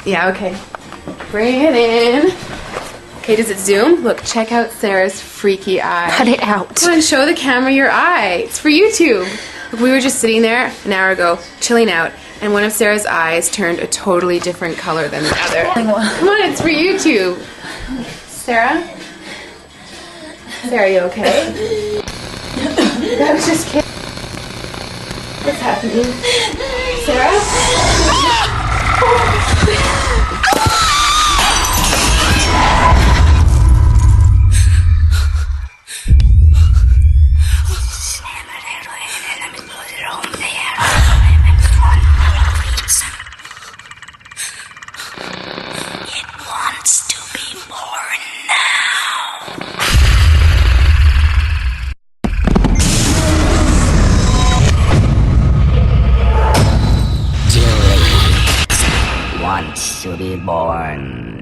Yeah, okay. Bring it in. Okay, does it zoom? Look, check out Sarah's freaky eye. Cut it out. Come on, show the camera your eye. It's for YouTube. Look, we were just sitting there an hour ago, chilling out, and one of Sarah's eyes turned a totally different color than the other. Come on, it's for YouTube. Sarah? Sarah, you okay? I was just kidding. What's happening? Sarah? Wants to be born.